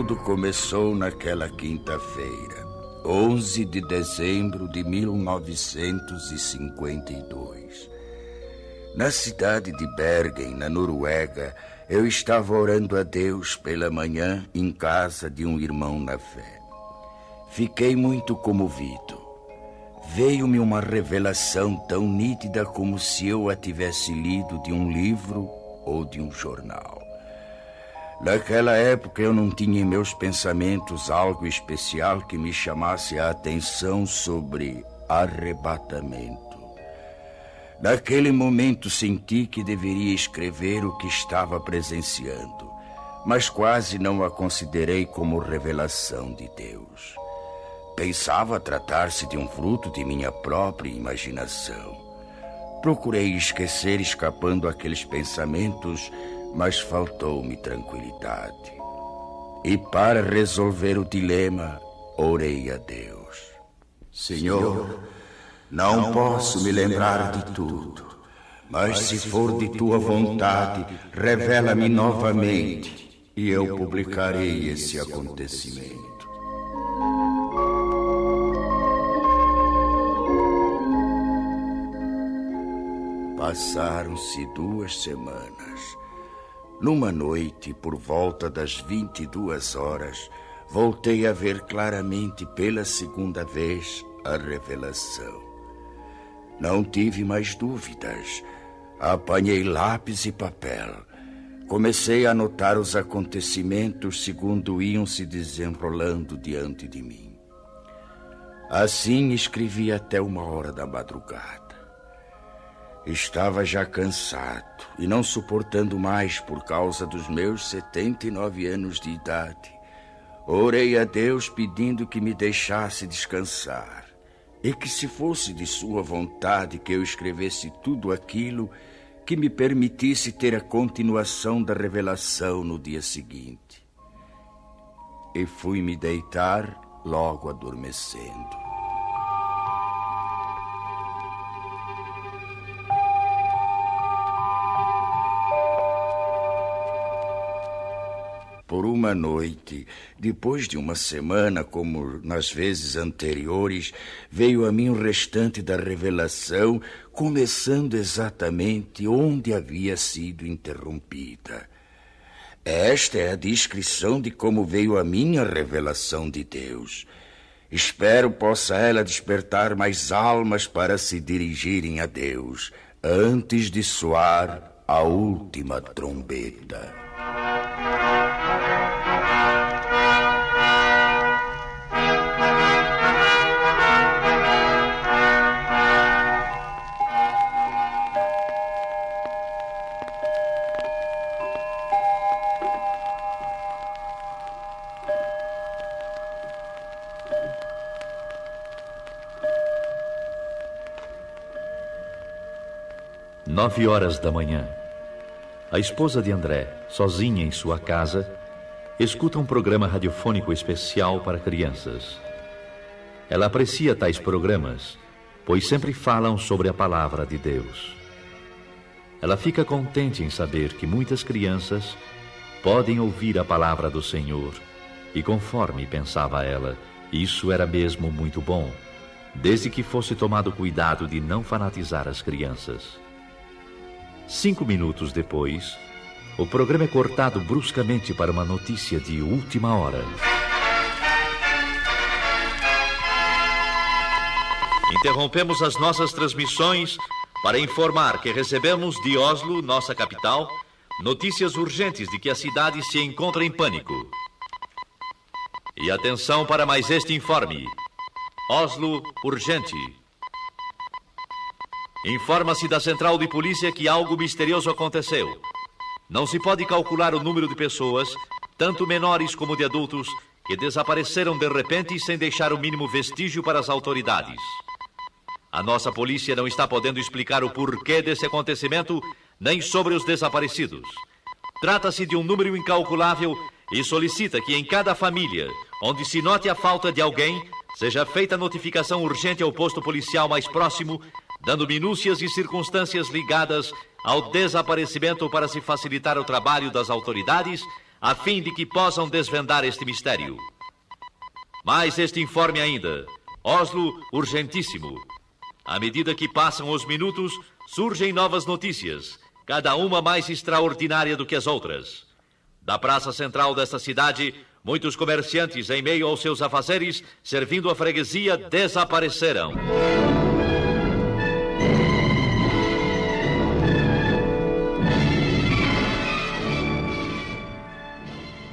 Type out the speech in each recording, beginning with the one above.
Tudo começou naquela quinta-feira, 11 de dezembro de 1952. Na cidade de Bergen, na Noruega, eu estava orando a Deus pela manhã em casa de um irmão na fé. Fiquei muito comovido. Veio-me uma revelação tão nítida como se eu a tivesse lido de um livro ou de um jornal. Naquela época eu não tinha em meus pensamentos algo especial que me chamasse a atenção sobre arrebatamento. Naquele momento senti que deveria escrever o que estava presenciando, mas quase não a considerei como revelação de Deus. Pensava tratar-se de um fruto de minha própria imaginação. Procurei esquecer escapando aqueles pensamentos, mas faltou-me tranquilidade. E para resolver o dilema, orei a Deus. Senhor, não posso me lembrar de tudo, mas se for de tua vontade, revela-me novamente e eu publicarei esse acontecimento. Passaram-se 2 semanas. Numa noite, por volta das 22 horas, voltei a ver claramente pela segunda vez a revelação. Não tive mais dúvidas. Apanhei lápis e papel. Comecei a anotar os acontecimentos segundo iam se desenrolando diante de mim. Assim escrevi até 1h da madrugada. Estava já cansado e não suportando mais por causa dos meus 79 anos de idade. Orei a Deus pedindo que me deixasse descansar e que, se fosse de sua vontade que eu escrevesse tudo aquilo, que me permitisse ter a continuação da revelação no dia seguinte. E fui me deitar logo adormecendo. Por uma noite, depois de uma semana, como nas vezes anteriores, veio a mim o restante da revelação, começando exatamente onde havia sido interrompida. Esta é a descrição de como veio a minha revelação de Deus. Espero possa ela despertar mais almas para se dirigirem a Deus, antes de soar a última trombeta. Nove horas da manhã. A esposa de André, sozinha em sua casa, escuta um programa radiofônico especial para crianças. Ela aprecia tais programas, pois sempre falam sobre a palavra de Deus. Ela fica contente em saber que muitas crianças podem ouvir a palavra do Senhor, e conforme pensava ela, isso era mesmo muito bom, desde que fosse tomado cuidado de não fanatizar as crianças. 5 minutos depois, o programa é cortado bruscamente para uma notícia de última hora. Interrompemos as nossas transmissões para informar que recebemos de Oslo, nossa capital, notícias urgentes de que a cidade se encontra em pânico. E atenção para mais este informe. Oslo, urgente. Informa-se da central de polícia que algo misterioso aconteceu. Não se pode calcular o número de pessoas, tanto menores como de adultos, que desapareceram de repente sem deixar o mínimo vestígio para as autoridades. A nossa polícia não está podendo explicar o porquê desse acontecimento, nem sobre os desaparecidos. Trata-se de um número incalculável e solicita que em cada família, onde se note a falta de alguém, seja feita notificação urgente ao posto policial mais próximo, dando minúcias e circunstâncias ligadas ao desaparecimento para se facilitar o trabalho das autoridades, a fim de que possam desvendar este mistério. Mais este informe ainda. Oslo, urgentíssimo. À medida que passam os minutos, surgem novas notícias, cada uma mais extraordinária do que as outras. Da praça central desta cidade, muitos comerciantes, em meio aos seus afazeres, servindo a freguesia, desapareceram.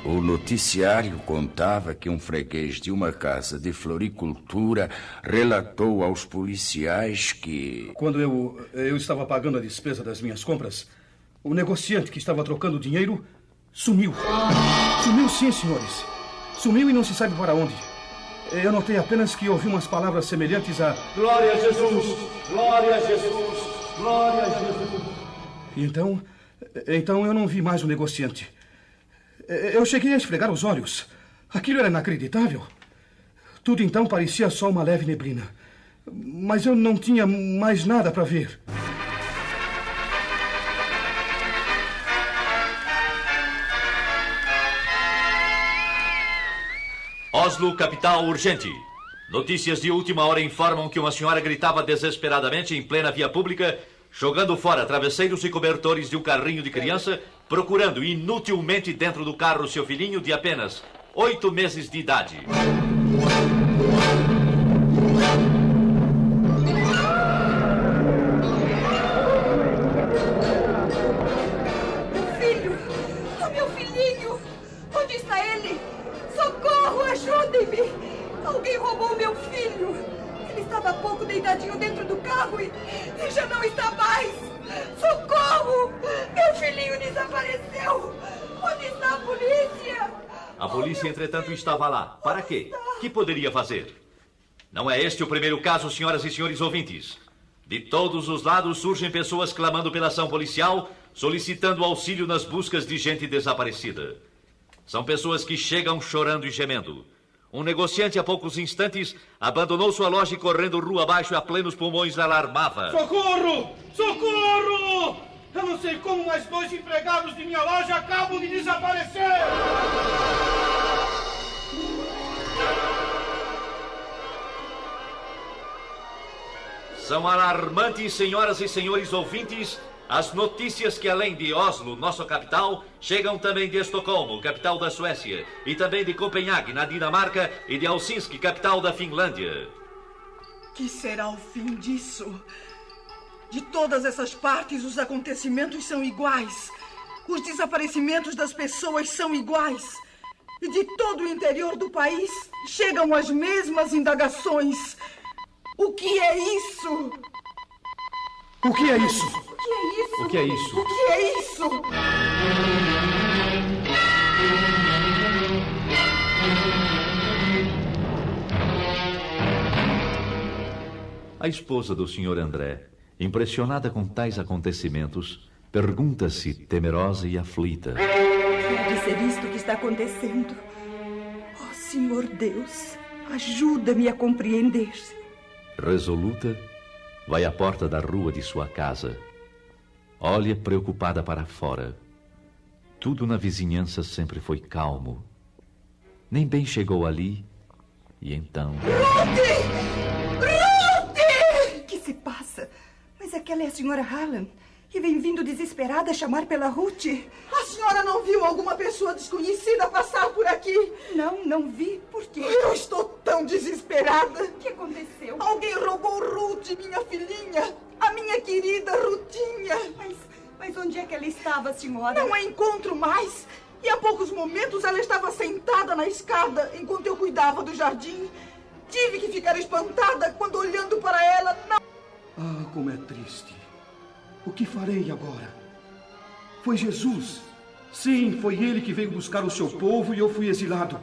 O noticiário contava que um freguês de uma casa de floricultura relatou aos policiais que... Quando eu estava pagando a despesa das minhas compras, o negociante que estava trocando dinheiro sumiu. Sumiu sim, senhores. Sumiu e não se sabe para onde. Eu notei apenas que ouvi umas palavras semelhantes a... Glória a Jesus! Glória a Jesus! Glória a Jesus! Então eu não vi mais o negociante. Eu cheguei a esfregar os olhos. Aquilo era inacreditável. Tudo então parecia só uma leve neblina. Mas eu não tinha mais nada para ver. Oslo, capital, urgente. Notícias de última hora informam que uma senhora gritava desesperadamente em plena via pública, jogando fora travesseiros e cobertores de um carrinho de criança, procurando inutilmente dentro do carro seu filhinho de apenas 8 meses de idade. Meu filhinho! Onde está ele? Socorro, ajudem-me! Alguém roubou meu filho! Ele estava há pouco deitadinho dentro do carro e já não está mais! Socorro! Meu filhinho desapareceu! Onde está a polícia? A polícia, entretanto, estava lá. Para quê? Que poderia fazer? Não é este o primeiro caso, senhoras e senhores ouvintes. De todos os lados surgem pessoas clamando pela ação policial, solicitando auxílio nas buscas de gente desaparecida. São pessoas que chegam chorando e gemendo. Um negociante, há poucos instantes, abandonou sua loja e, correndo rua abaixo a plenos pulmões, alarmava. Socorro! Socorro! Eu não sei como, mas 2 empregados de minha loja acabam de desaparecer! São alarmantes, senhoras e senhores ouvintes, as notícias que, além de Oslo, nossa capital, chegam também de Estocolmo, capital da Suécia, e também de Copenhague, na Dinamarca, e de Helsinki, capital da Finlândia. Que será o fim disso? De todas essas partes, os acontecimentos são iguais. Os desaparecimentos das pessoas são iguais. E de todo o interior do país, chegam as mesmas indagações. O que é isso? O que é isso? O que é isso? O que é isso? O que é isso? A esposa do Sr. André, impressionada com tais acontecimentos, pergunta-se, temerosa e aflita: Pode ser isto que está acontecendo? Oh, Senhor Deus, ajuda-me a compreender. Resoluta, vai à porta da rua de sua casa. Olha preocupada para fora. Tudo na vizinhança sempre foi calmo. Nem bem chegou ali, e então... Ruth! Ruth! O que se passa? Mas aquela é a senhora Hallam. E vem vindo desesperada chamar pela Ruth. A senhora não viu alguma pessoa desconhecida passar por aqui? Não vi. Por quê? Eu estou tão desesperada. O que aconteceu? Alguém roubou Ruth, minha filhinha. A minha querida Ruthinha. Mas onde é que ela estava, senhora? Não a encontro mais. E há poucos momentos ela estava sentada na escada enquanto eu cuidava do jardim. Tive que ficar espantada quando, olhando para ela, não... Ah, como é triste. O que farei agora? Foi Jesus. Sim, foi ele que veio buscar o seu povo e eu fui exilado.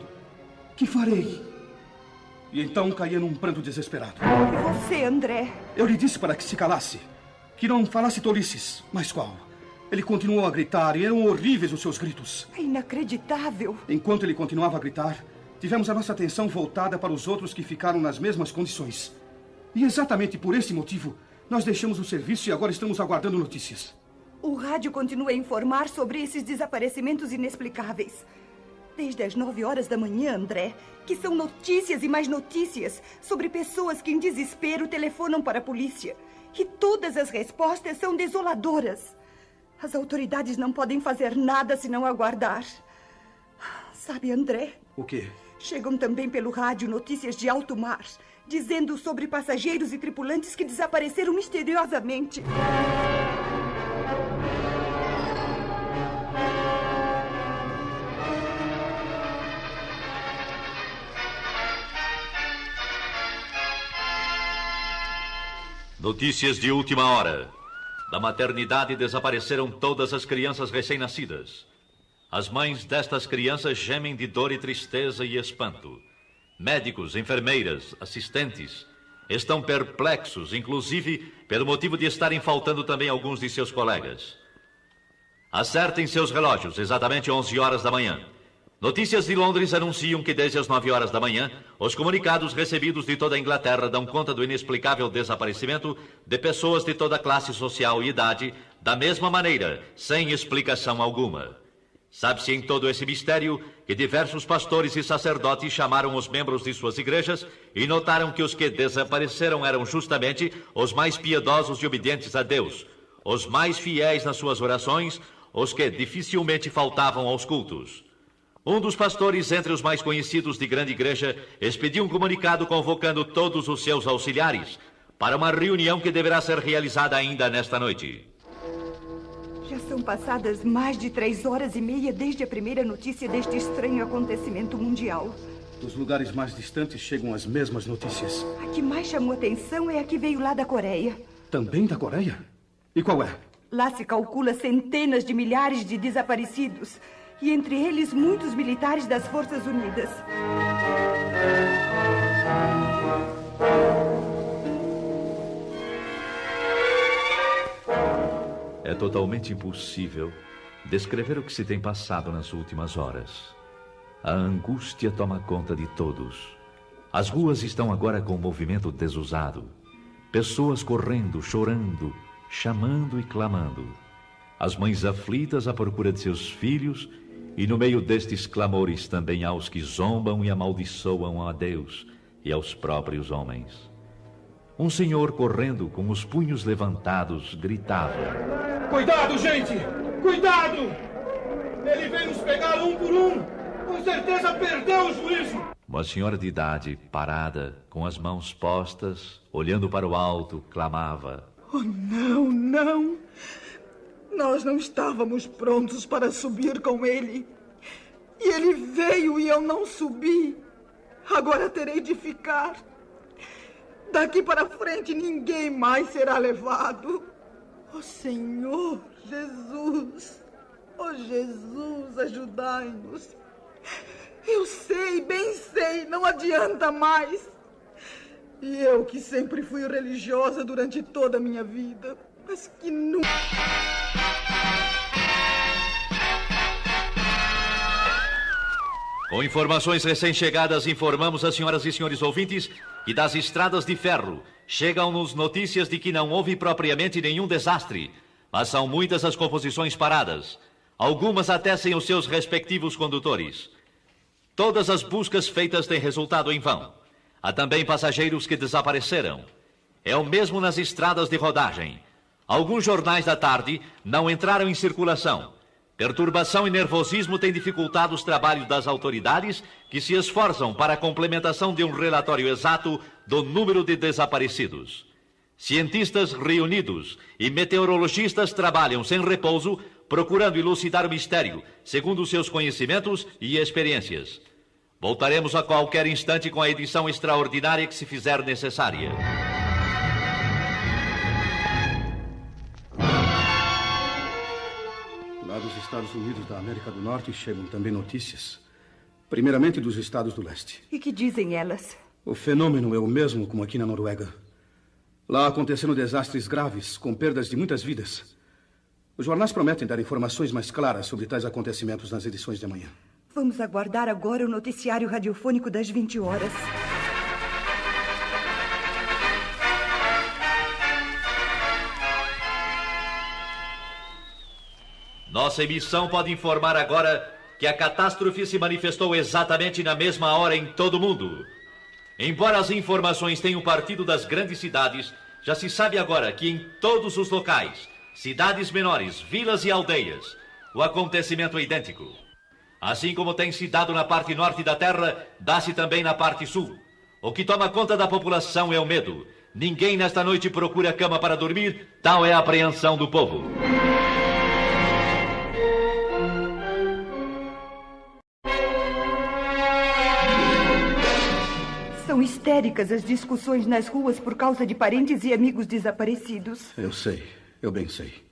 Que farei? E então caía num pranto desesperado. E você, André? Eu lhe disse para que se calasse, que não falasse tolices. Mas qual? Ele continuou a gritar e eram horríveis os seus gritos. É inacreditável. Enquanto ele continuava a gritar, tivemos a nossa atenção voltada para os outros que ficaram nas mesmas condições. E exatamente por esse motivo, nós deixamos o serviço e agora estamos aguardando notícias. O rádio continua a informar sobre esses desaparecimentos inexplicáveis. Desde as 9 horas da manhã, André, que são notícias e mais notícias sobre pessoas que em desespero telefonam para a polícia. E todas as respostas são desoladoras. As autoridades não podem fazer nada senão aguardar. Sabe, André? O quê? Chegam também pelo rádio notícias de alto mar, dizendo sobre passageiros e tripulantes que desapareceram misteriosamente. Notícias de última hora. Da maternidade desapareceram todas as crianças recém-nascidas. As mães destas crianças gemem de dor e tristeza e espanto. Médicos, enfermeiras, assistentes estão perplexos, inclusive pelo motivo de estarem faltando também alguns de seus colegas. Acertem seus relógios, exatamente 11 horas da manhã. Notícias de Londres anunciam que desde as 9 horas da manhã, os comunicados recebidos de toda a Inglaterra dão conta do inexplicável desaparecimento de pessoas de toda classe social e idade, da mesma maneira, sem explicação alguma. Sabe-se em todo esse mistério que diversos pastores e sacerdotes chamaram os membros de suas igrejas e notaram que os que desapareceram eram justamente os mais piedosos e obedientes a Deus, os mais fiéis nas suas orações, os que dificilmente faltavam aos cultos. Um dos pastores, entre os mais conhecidos de grande igreja, expediu um comunicado convocando todos os seus auxiliares para uma reunião que deverá ser realizada ainda nesta noite. Já são passadas mais de 3 horas e meia desde a primeira notícia deste estranho acontecimento mundial. Dos lugares mais distantes chegam as mesmas notícias. A que mais chamou atenção é a que veio lá da Coreia. Também da Coreia? E qual é? Lá se calcula centenas de milhares de desaparecidos. E entre eles, muitos militares das Forças Unidas. É totalmente impossível descrever o que se tem passado nas últimas horas. A angústia toma conta de todos. As ruas estão agora com o movimento desusado. Pessoas correndo, chorando, chamando e clamando. As mães aflitas à procura de seus filhos. E no meio destes clamores também há os que zombam e amaldiçoam a Deus e aos próprios homens. Um senhor correndo com os punhos levantados gritava: Cuidado, gente! Cuidado! Ele vem nos pegar um por um! Com certeza perdeu o juízo! Uma senhora de idade, parada, com as mãos postas, olhando para o alto, clamava: Oh, não, não! Nós não estávamos prontos para subir com ele. E ele veio e eu não subi. Agora terei de ficar. Daqui para frente ninguém mais será levado. Oh, Senhor Jesus! Oh, Jesus, ajudai-nos. Eu sei, bem sei, não adianta mais. E eu que sempre fui religiosa durante toda a minha vida, mas que nunca... Com informações recém-chegadas, informamos as senhoras e senhores ouvintes que das estradas de ferro chegam-nos notícias de que não houve propriamente nenhum desastre, mas são muitas as composições paradas, algumas até sem os seus respectivos condutores. Todas as buscas feitas têm resultado em vão. Há também passageiros que desapareceram. É o mesmo nas estradas de rodagem. Alguns jornais da tarde não entraram em circulação. Perturbação e nervosismo têm dificultado os trabalhos das autoridades, que se esforçam para a complementação de um relatório exato do número de desaparecidos. Cientistas reunidos e meteorologistas trabalham sem repouso, procurando elucidar o mistério, segundo seus conhecimentos e experiências. Voltaremos a qualquer instante com a edição extraordinária que se fizer necessária. Lá dos Estados Unidos da América do Norte chegam também notícias. Primeiramente dos estados do leste. E que dizem elas? O fenômeno é o mesmo como aqui na Noruega. Lá aconteceram desastres graves, com perdas de muitas vidas. Os jornais prometem dar informações mais claras sobre tais acontecimentos nas edições de amanhã. Vamos aguardar agora o noticiário radiofônico das 20 horas. Nossa emissão pode informar agora que a catástrofe se manifestou exatamente na mesma hora em todo o mundo. Embora as informações tenham partido das grandes cidades, já se sabe agora que em todos os locais, cidades menores, vilas e aldeias, o acontecimento é idêntico. Assim como tem se dado na parte norte da terra, dá-se também na parte sul. O que toma conta da população é o medo. Ninguém nesta noite procura cama para dormir, tal é a apreensão do povo. São histéricas as discussões nas ruas por causa de parentes e amigos desaparecidos. Eu sei, eu bem sei.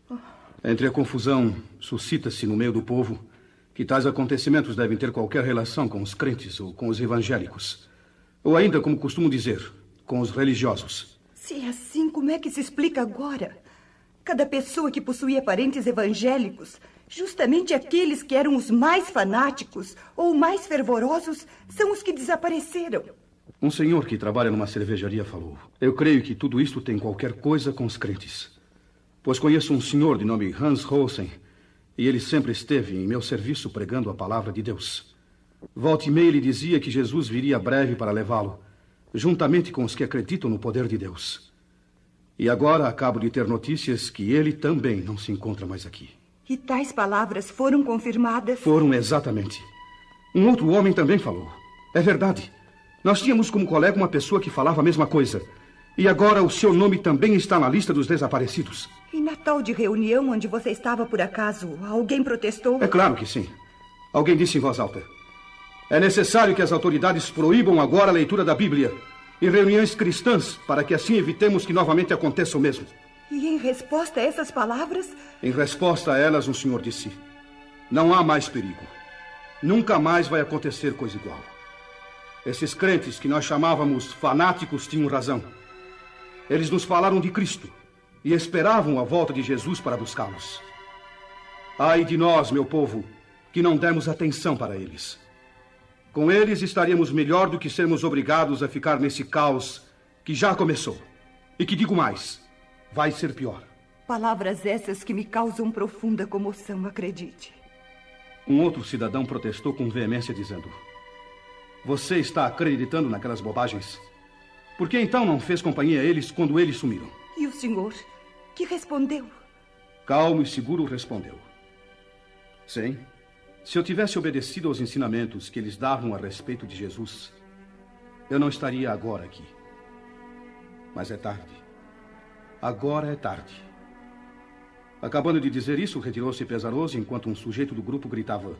Entre a confusão, suscita-se no meio do povo que tais acontecimentos devem ter qualquer relação com os crentes ou com os evangélicos. Ou ainda, como costumo dizer, com os religiosos. Se é assim, como é que se explica agora? Cada pessoa que possuía parentes evangélicos, justamente aqueles que eram os mais fanáticos ou mais fervorosos, são os que desapareceram. Um senhor que trabalha numa cervejaria falou: eu creio que tudo isto tem qualquer coisa com os crentes. Pois conheço um senhor de nome Hans Rosen, e ele sempre esteve em meu serviço pregando a palavra de Deus. Volta e meia ele dizia que Jesus viria breve para levá-lo, juntamente com os que acreditam no poder de Deus. E agora acabo de ter notícias que ele também não se encontra mais aqui. E tais palavras foram confirmadas? Foram, exatamente. Um outro homem também falou. É verdade. Nós tínhamos como colega uma pessoa que falava a mesma coisa. E agora o seu nome também está na lista dos desaparecidos. E na tal de reunião onde você estava por acaso, alguém protestou? É claro que sim. Alguém disse em voz alta: é necessário que as autoridades proíbam agora a leitura da Bíblia em reuniões cristãs, para que assim evitemos que novamente aconteça o mesmo. E em resposta a essas palavras? Em resposta a elas, um senhor disse: não há mais perigo. Nunca mais vai acontecer coisa igual. Esses crentes que nós chamávamos fanáticos tinham razão. Eles nos falaram de Cristo e esperavam a volta de Jesus para buscá-los. Ai de nós, meu povo, que não demos atenção para eles. Com eles estaríamos melhor do que sermos obrigados a ficar nesse caos que já começou. E que digo mais, vai ser pior. Palavras essas que me causam profunda comoção, acredite. Um outro cidadão protestou com veemência dizendo: você está acreditando naquelas bobagens? Por que então não fez companhia a eles quando eles sumiram? E o senhor, que respondeu? Calmo e seguro respondeu: sim, se eu tivesse obedecido aos ensinamentos que eles davam a respeito de Jesus, eu não estaria agora aqui. Mas é tarde. Agora é tarde. Acabando de dizer isso, retirou-se pesaroso enquanto um sujeito do grupo gritava: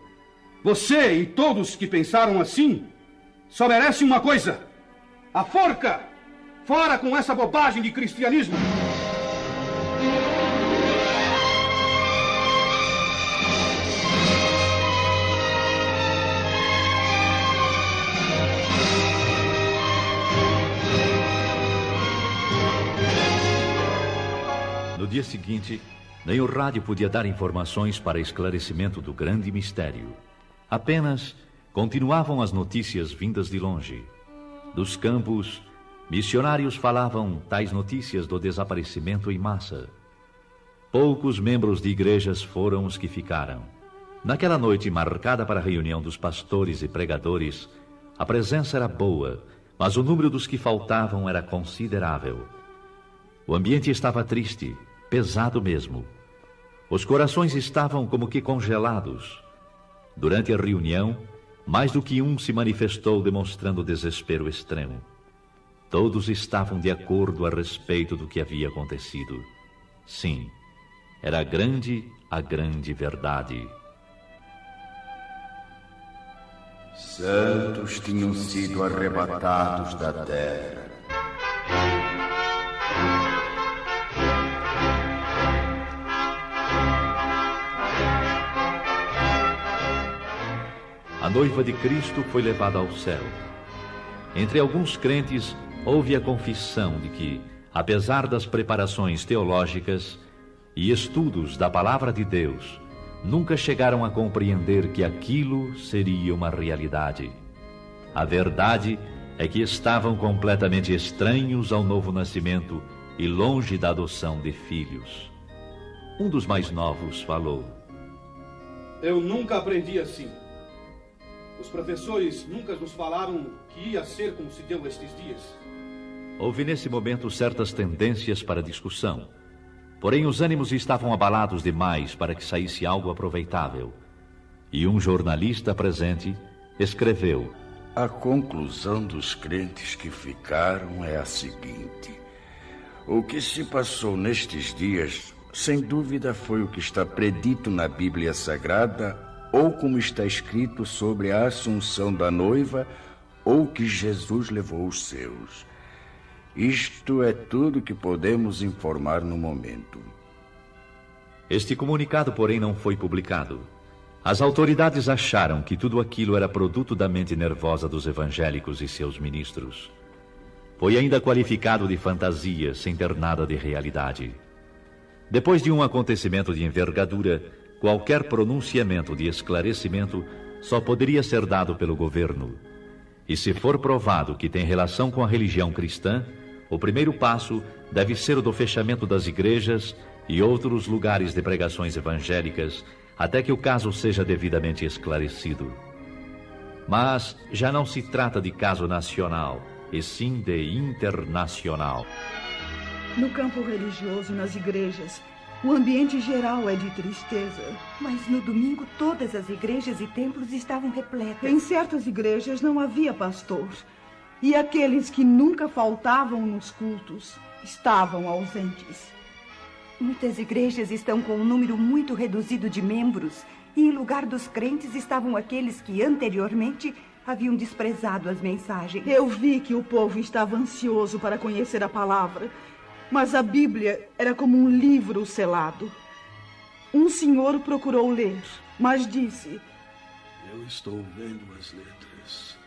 você e todos que pensaram assim só merecem uma coisa: a forca! Fora com essa bobagem de cristianismo! No dia seguinte, nem o rádio podia dar informações para esclarecimento do grande mistério. Apenas continuavam as notícias vindas de longe. Dos campos, missionários falavam tais notícias do desaparecimento em massa. Poucos membros de igrejas foram os que ficaram. Naquela noite marcada para a reunião dos pastores e pregadores, a presença era boa, mas o número dos que faltavam era considerável. O ambiente estava triste, pesado mesmo. Os corações estavam como que congelados. Durante a reunião, mais do que um se manifestou demonstrando desespero extremo. Todos estavam de acordo a respeito do que havia acontecido. Sim, era a grande verdade. Santos tinham sido arrebatados da terra. A noiva de Cristo foi levada ao céu. Entre alguns crentes, houve a confissão de que, apesar das preparações teológicas e estudos da palavra de Deus, nunca chegaram a compreender que aquilo seria uma realidade. A verdade é que estavam completamente estranhos ao novo nascimento e longe da adoção de filhos. Um dos mais novos falou: Eu nunca aprendi assim. Os professores nunca nos falaram que ia ser como se deu estes dias. Houve nesse momento certas tendências para discussão. Porém, os ânimos estavam abalados demais para que saísse algo aproveitável. E um jornalista presente escreveu: a conclusão dos crentes que ficaram é a seguinte: o que se passou nestes dias, sem dúvida, foi o que está predito na Bíblia Sagrada, ou como está escrito sobre a assunção da noiva, ou que Jesus levou os seus. Isto é tudo que podemos informar no momento. Este comunicado, porém, não foi publicado. As autoridades acharam que tudo aquilo era produto da mente nervosa dos evangélicos e seus ministros. Foi ainda qualificado de fantasia, sem ter nada de realidade. Depois de um acontecimento de envergadura, qualquer pronunciamento de esclarecimento só poderia ser dado pelo governo. E se for provado que tem relação com a religião cristã, o primeiro passo deve ser o do fechamento das igrejas e outros lugares de pregações evangélicas, até que o caso seja devidamente esclarecido. Mas já não se trata de caso nacional, e sim de internacional. No campo religioso e nas igrejas, o ambiente geral é de tristeza. Mas no domingo todas as igrejas e templos estavam repletas. Em certas igrejas não havia pastor. E aqueles que nunca faltavam nos cultos estavam ausentes. Muitas igrejas estão com um número muito reduzido de membros, e em lugar dos crentes estavam aqueles que anteriormente haviam desprezado as mensagens. Eu vi que o povo estava ansioso para conhecer a palavra, mas a Bíblia era como um livro selado. Um senhor procurou ler, mas disse: eu estou vendo as letras,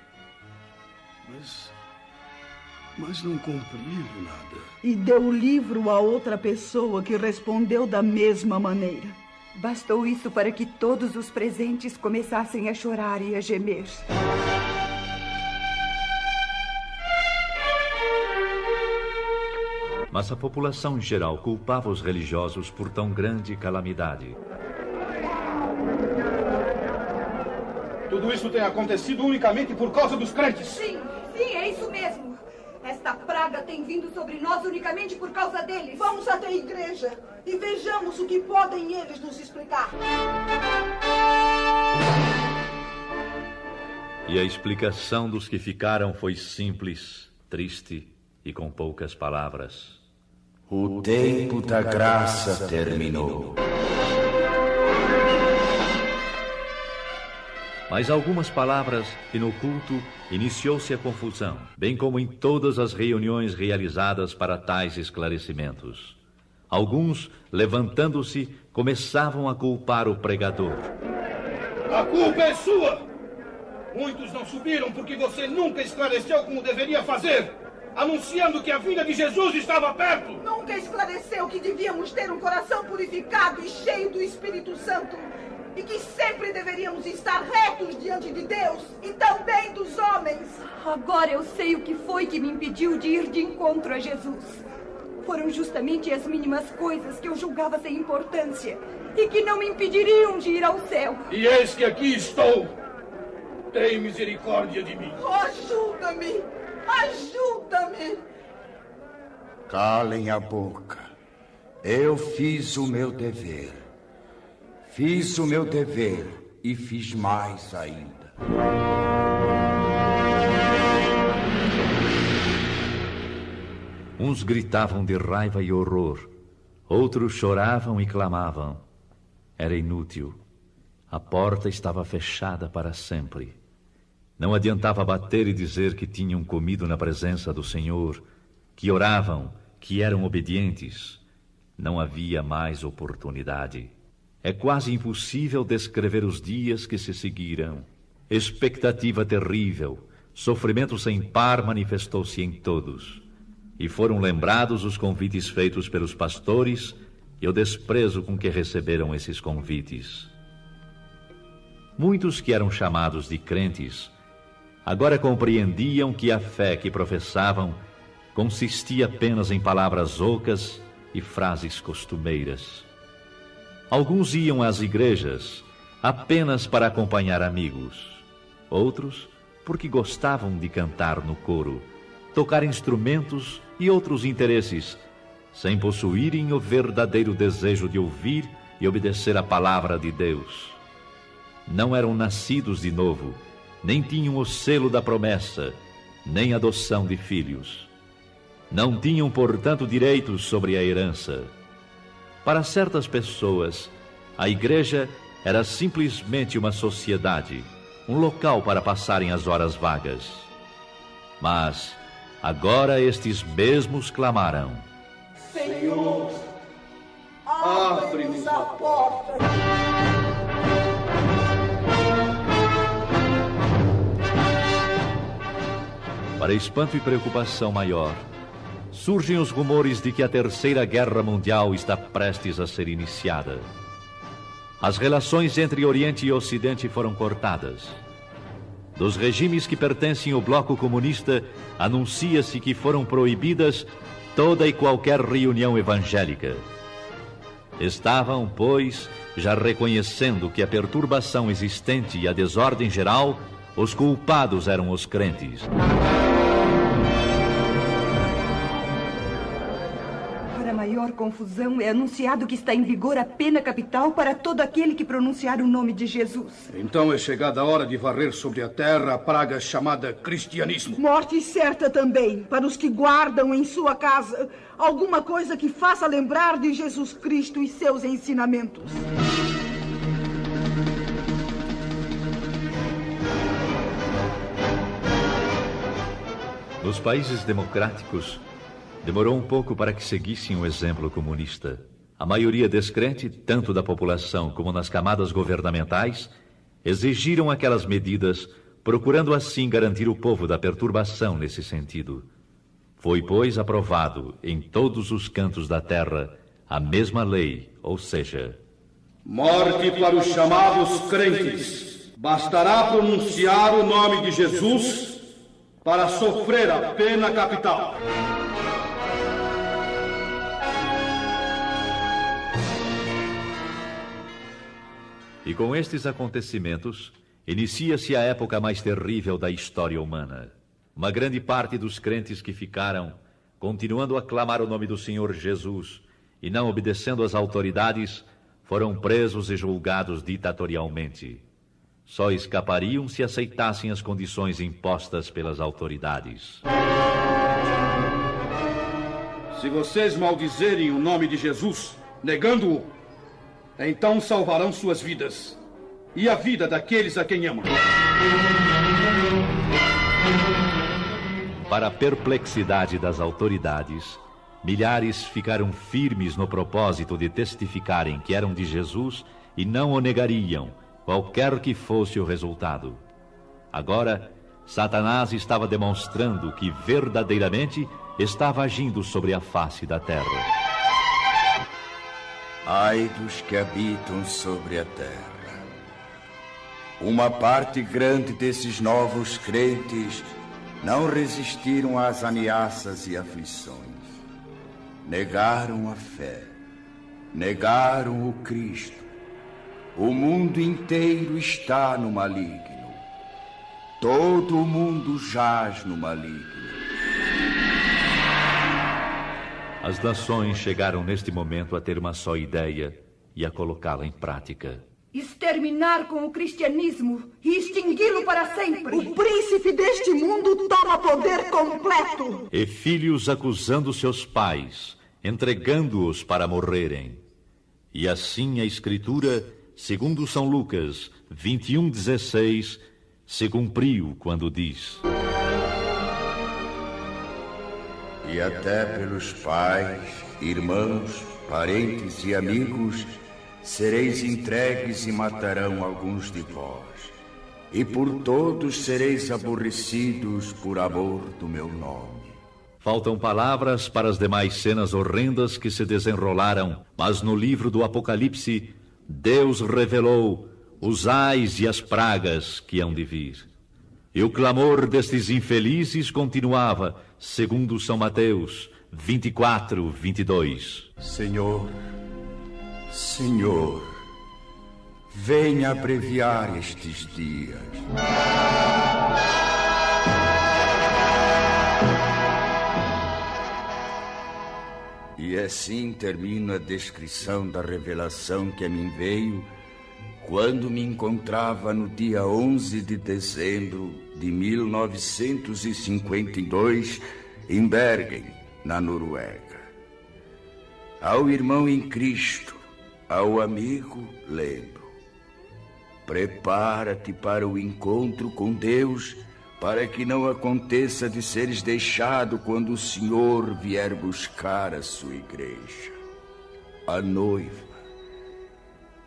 mas não compreendo nada. E deu o livro a outra pessoa que respondeu da mesma maneira. Bastou isso para que todos os presentes começassem a chorar e a gemer. Mas a população em geral culpava os religiosos por tão grande calamidade. Tudo isso tem acontecido unicamente por causa dos crentes. Sim, é isso mesmo. Esta praga tem vindo sobre nós unicamente por causa deles. Vamos até a igreja e vejamos o que podem eles nos explicar. E a explicação dos que ficaram foi simples, triste e com poucas palavras. O tempo da graça terminou. Mais algumas palavras e no culto iniciou-se a confusão, bem como em todas as reuniões realizadas para tais esclarecimentos. Alguns, levantando-se, começavam a culpar o pregador. A culpa é sua! Muitos não subiram porque você nunca esclareceu como deveria fazer, anunciando que a vinda de Jesus estava perto. Nunca esclareceu que devíamos ter um coração purificado e cheio do Espírito Santo, e que sempre deveríamos estar retos diante de Deus e também dos homens. Agora eu sei o que foi que me impediu de ir de encontro a Jesus. Foram justamente as mínimas coisas que eu julgava sem importância e que não me impediriam de ir ao céu. E eis que aqui estou. Tem misericórdia de mim. Ajuda-me! Ajuda-me! Calem a boca. Eu fiz o meu dever. Fiz o meu dever e fiz mais ainda. Uns gritavam de raiva e horror, outros choravam e clamavam. Era inútil. A porta estava fechada para sempre. Não adiantava bater e dizer que tinham comido na presença do Senhor, que oravam, que eram obedientes. Não havia mais oportunidade. É quase impossível descrever os dias que se seguiram. Expectativa terrível, sofrimento sem par manifestou-se em todos. E foram lembrados os convites feitos pelos pastores e o desprezo com que receberam esses convites. Muitos que eram chamados de crentes agora compreendiam que a fé que professavam consistia apenas em palavras ocas e frases costumeiras. Alguns iam às igrejas, apenas para acompanhar amigos. Outros porque gostavam de cantar no coro, tocar instrumentos e outros interesses, sem possuírem o verdadeiro desejo de ouvir e obedecer a palavra de Deus. Não eram nascidos de novo, nem tinham o selo da promessa, nem adoção de filhos. Não tinham, portanto, direitos sobre a herança. Para certas pessoas, a igreja era simplesmente uma sociedade, um local para passarem as horas vagas. Mas agora estes mesmos clamaram: Senhor, abre-nos a porta. Para espanto e preocupação maior, surgem os rumores de que a Terceira Guerra Mundial está prestes a ser iniciada. As relações entre Oriente e Ocidente foram cortadas. Dos regimes que pertencem ao bloco comunista, anuncia-se que foram proibidas toda e qualquer reunião evangélica. Estavam, pois, já reconhecendo que a perturbação existente e a desordem geral, os culpados eram os crentes. Para maior confusão, é anunciado que está em vigor a pena capital para todo aquele que pronunciar o nome de Jesus. Então é chegada a hora de varrer sobre a terra a praga chamada cristianismo. Morte certa também para os que guardam em sua casa alguma coisa que faça lembrar de Jesus Cristo e seus ensinamentos. Nos países democráticos, demorou um pouco para que seguissem o exemplo comunista. A maioria descrente, tanto da população como nas camadas governamentais, exigiram aquelas medidas, procurando assim garantir o povo da perturbação nesse sentido. Foi, pois, aprovado em todos os cantos da terra a mesma lei, ou seja, Morte para os chamados crentes. Bastará pronunciar o nome de Jesus para sofrer a pena capital. E com estes acontecimentos, inicia-se a época mais terrível da história humana. Uma grande parte dos crentes que ficaram, continuando a clamar o nome do Senhor Jesus e não obedecendo às autoridades, foram presos e julgados ditatorialmente. Só escapariam se aceitassem as condições impostas pelas autoridades. Se vocês maldizerem o nome de Jesus, negando-o, então salvarão suas vidas e a vida daqueles a quem amam. Para a perplexidade das autoridades, milhares ficaram firmes no propósito de testificarem que eram de Jesus e não o negariam, qualquer que fosse o resultado. Agora, Satanás estava demonstrando que verdadeiramente estava agindo sobre a face da terra. Ai dos que habitam sobre a terra. Uma parte grande desses novos crentes não resistiram às ameaças e aflições. Negaram a fé, negaram o Cristo. O mundo inteiro está no maligno. Todo o mundo jaz no maligno. As nações chegaram neste momento a ter uma só ideia e a colocá-la em prática. Exterminar com o cristianismo e extingui-lo para sempre. O príncipe deste mundo toma poder completo. E filhos acusando seus pais, entregando-os para morrerem. E assim a Escritura, segundo São Lucas 21:16, se cumpriu quando diz: E até pelos pais, irmãos, parentes e amigos sereis entregues e matarão alguns de vós. E por todos sereis aborrecidos por amor do meu nome. Faltam palavras para as demais cenas horrendas que se desenrolaram, mas no livro do Apocalipse, Deus revelou os ais e as pragas que hão de vir. E o clamor destes infelizes continuava, segundo São Mateus 24:22. Senhor, Senhor, venha abreviar estes dias. E assim termina a descrição da revelação que a mim veio quando me encontrava no dia 11 de dezembro de 1952 em Bergen, na Noruega. Ao irmão em Cristo, ao amigo, lembro: prepara-te para o encontro com Deus, para que não aconteça de seres deixado quando o Senhor vier buscar a sua igreja. A noiva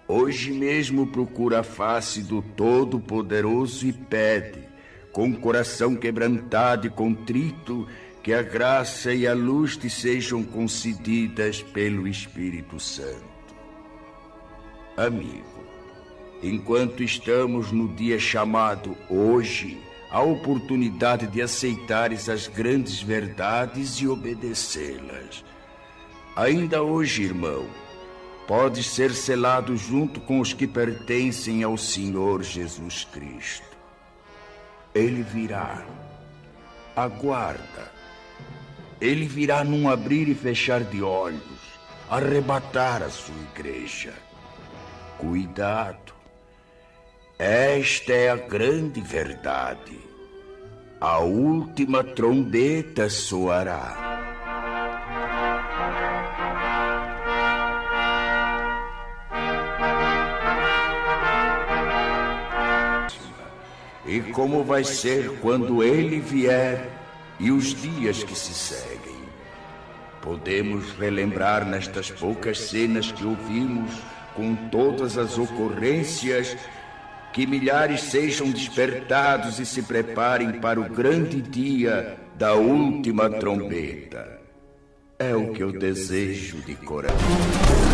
hoje mesmo procura a face do Todo-Poderoso e pede, com o coração quebrantado e contrito, que a graça e a luz te sejam concedidas pelo Espírito Santo. Amigo, enquanto estamos no dia chamado hoje, a oportunidade de aceitares as grandes verdades e obedecê-las. Ainda hoje, irmão, podes ser selado junto com os que pertencem ao Senhor Jesus Cristo. Ele virá. Aguarda. Ele virá num abrir e fechar de olhos, arrebatar a sua igreja. Cuidado. Esta é a grande verdade. A última trombeta soará. E como vai ser quando ele vier e os dias que se seguem? Podemos relembrar nestas poucas cenas que ouvimos, com todas as ocorrências, que milhares sejam despertados e se preparem para o grande dia da última trombeta. É o que eu desejo de coração.